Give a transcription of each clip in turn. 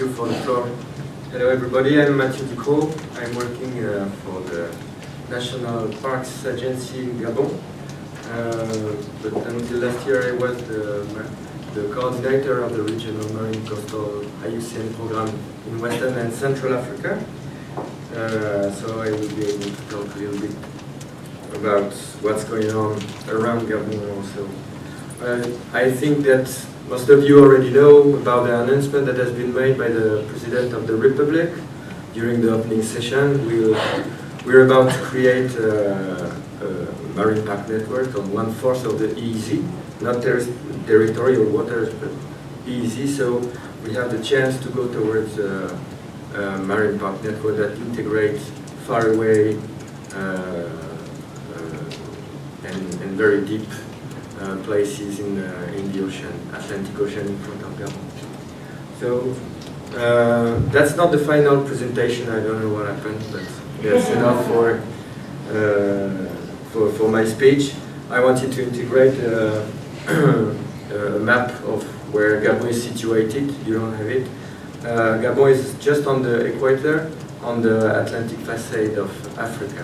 you for the floor. Hello everybody, I'm Mathieu Ducrocq. I'm working for the National Parks Agency in Gabon. But until last year I was the coordinator of the Regional Marine Coastal IUCN program in Western and Central Africa. So I will be able to talk a little bit about what's going on around Gabon also. I think that most of you already know about the announcement that has been made by the President of the Republic during the opening session. We're about to create a marine park network on 1/4 of the EEZ, not territorial waters, but EEZ. So we have the chance to go towards a marine park network that integrates far away and very deep places in the ocean, Atlantic Ocean in front of Gabon. So that's not the final presentation. I don't know what happened, but that's enough for my speech. I wanted to integrate a map of where Gabon is situated. You don't have it. Gabon is just on the equator, on the Atlantic facade of Africa.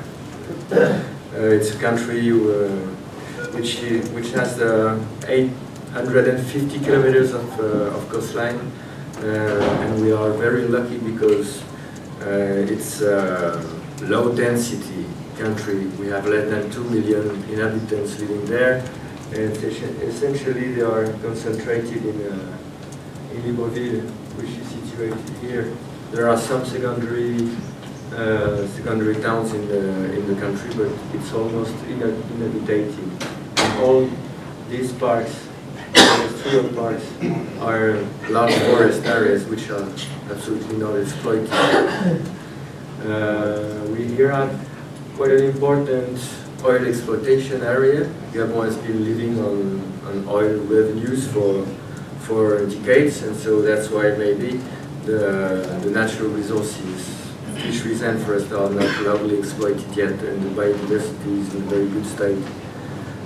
It's a country which has 850 kilometers of coastline, and we are very lucky because it's a low-density country. We have less than 2 million inhabitants living there, and essentially they are concentrated in Libreville, which is situated here. There are some secondary towns in the country, but it's almost inhabitated. All these parks, industrial parks, are large forest areas which are absolutely not exploited. We here have quite an important oil exploitation area. Gabon has been living on oil revenues for decades, and so that's why maybe the natural resources, fisheries and forests, are not globally exploited yet, and the biodiversity is in a very good state.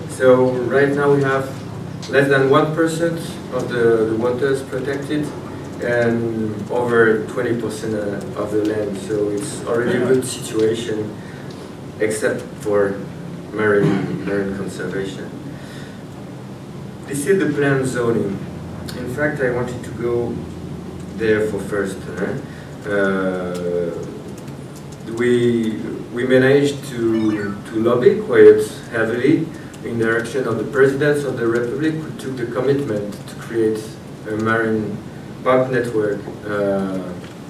So right now we have less than 1% of the waters protected and over 20% of the land. So it's already a good situation, except for marine conservation. This is the planned zoning. In fact, I wanted to go there for first. We managed to lobby quite heavily in the direction of the President of the Republic, who took the commitment to create a marine park network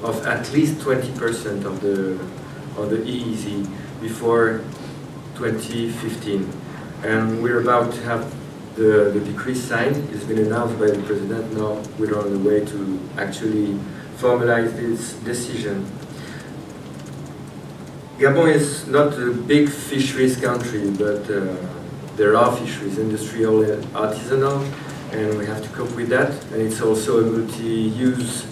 of at least 20% of the EEZ before 2015. And we're about to have the decree signed. It's been announced by the President. Now we're on the way to actually formalize this decision. Gabon is not a big fisheries country, but there are fisheries, industrial and artisanal, and we have to cope with that. And it's also a multi-use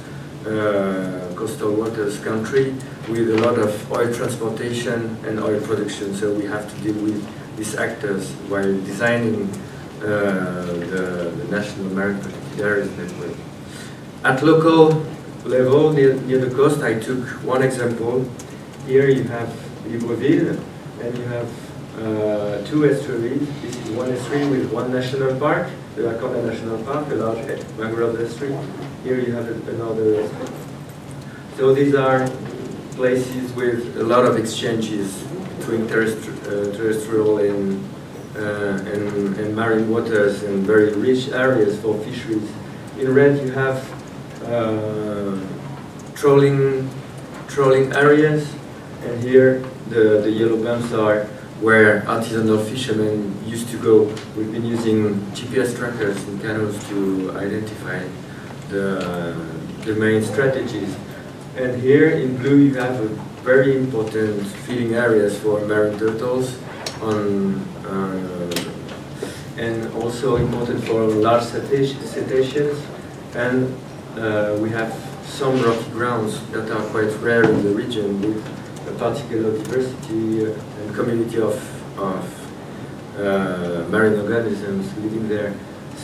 coastal waters country with a lot of oil transportation and oil production. So we have to deal with these actors while designing the National Marine Protected Areas Network. At local level, near the coast, I took one example. Here you have Libreville, and you have two estuaries. This is one estuary with one national park, the Laconda National Park, a large mangrove estuary. Here you have another estuary. So these are places with a lot of exchanges between terrestrial and marine waters, and very rich areas for fisheries. In red you have trolling areas, and here the yellow bumps are where artisanal fishermen used to go. We've been using GPS trackers and canoes to identify the main strategies. And here in blue you have a very important feeding areas for marine turtles, and also important for large cetaceans. And we have some rocky grounds that are quite rare in the region, with a particular diversity and community of marine organisms living there.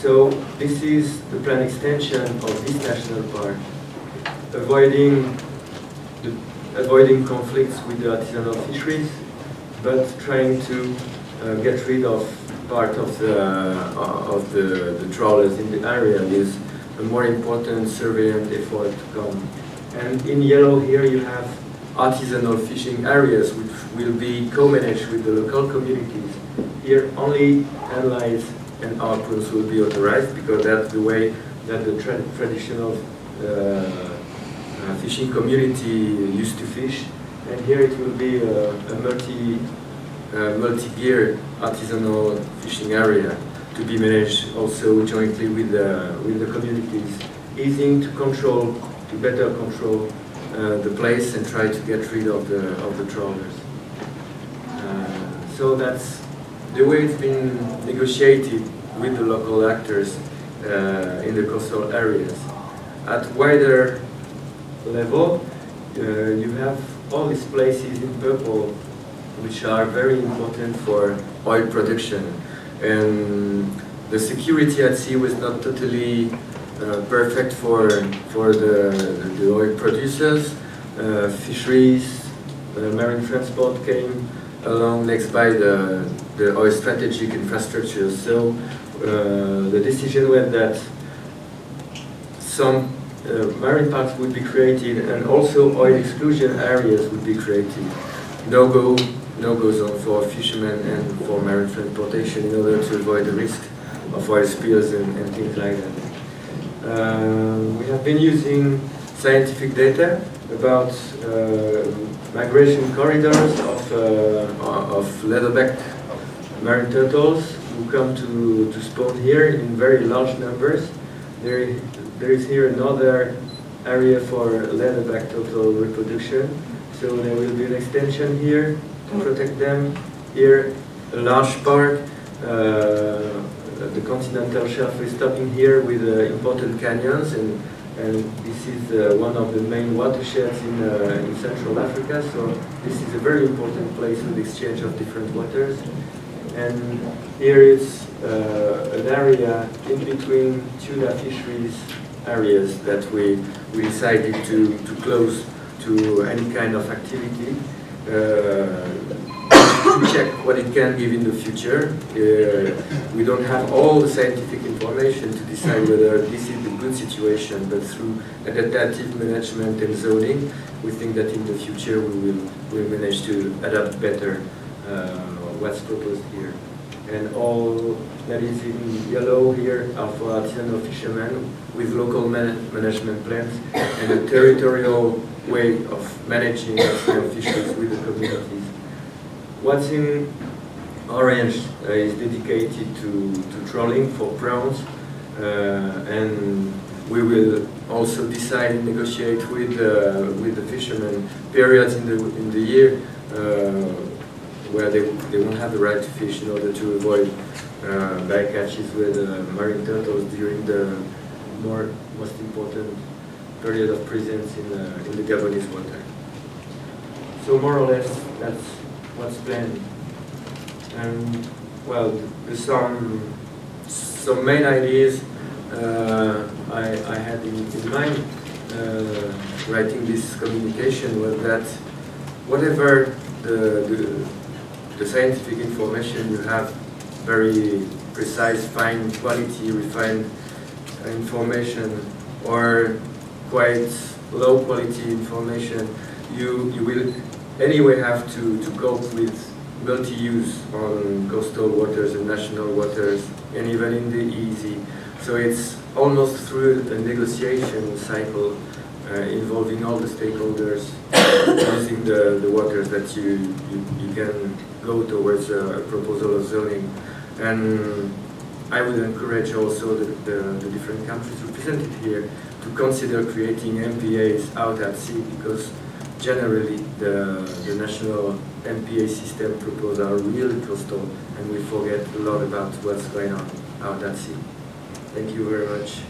So this is the planned extension of this national park. avoiding conflicts with the artisanal fisheries, but trying to get rid of part of the trawlers in the area is a more important surveillance effort to come. And in yellow here you have artisanal fishing areas which will be co-managed with the local communities. Here only analyze and outputs will be authorized because that's the way that the traditional fishing community used to fish. And here it will be a multi-gear artisanal fishing area to be managed also jointly with the communities, easing to control, to better control the place and try to get rid of the trawlers. So that's the way it's been negotiated with the local actors in the coastal areas. At wider level, you have all these places in purple which are very important for oil production. And the security at sea was not totally perfect for the oil producers. Fisheries, marine transport came along next by the oil strategic infrastructure. So the decision was that some marine parks would be created and also oil exclusion areas would be created. No-go zone for fishermen and for marine transportation in order to avoid the risk of oil spills and things like that. We have been using scientific data about migration corridors of leatherback marine turtles who come to spawn here in very large numbers. There is here another area for leatherback turtle reproduction, so there will be an extension here to protect them. Here, a large park. The continental shelf is stopping here with important canyons, and this is one of the main watersheds in Central Africa. So this is a very important place with exchange of different waters. And here is an area in between tuna fisheries areas that we decided to close to any kind of activity. To check what it can give in the future. We don't have all the scientific information to decide whether this is the good situation, but through adaptive management and zoning, we think that in the future we will manage to adapt better what's proposed here. And all that is in yellow here are for artisanal fishermen with local management plans and a territorial way of managing artisanal fisheries with the communities. What's in orange is dedicated to trawling for prawns, and we will also decide and negotiate with the fishermen periods in the year where they won't have the right to fish in order to avoid bycatches with marine turtles during the most important period of presence in the Gabonese water. So more or less that's what's planned. And well, there's some main ideas I had in mind writing this communication was that whatever the scientific information you have, very precise, fine quality, refined information, or quite low quality information, you will anyway have to cope with multi-use on coastal waters and national waters, and even in the EEZ. So it's almost through a negotiation cycle involving all the stakeholders using the waters that you can go towards a proposal of zoning. And I would encourage also the different countries represented here to consider creating MPAs out at sea, because generally the national MPA system proposed are really coastal, and we forget a lot about what's going on out at sea. Thank you very much.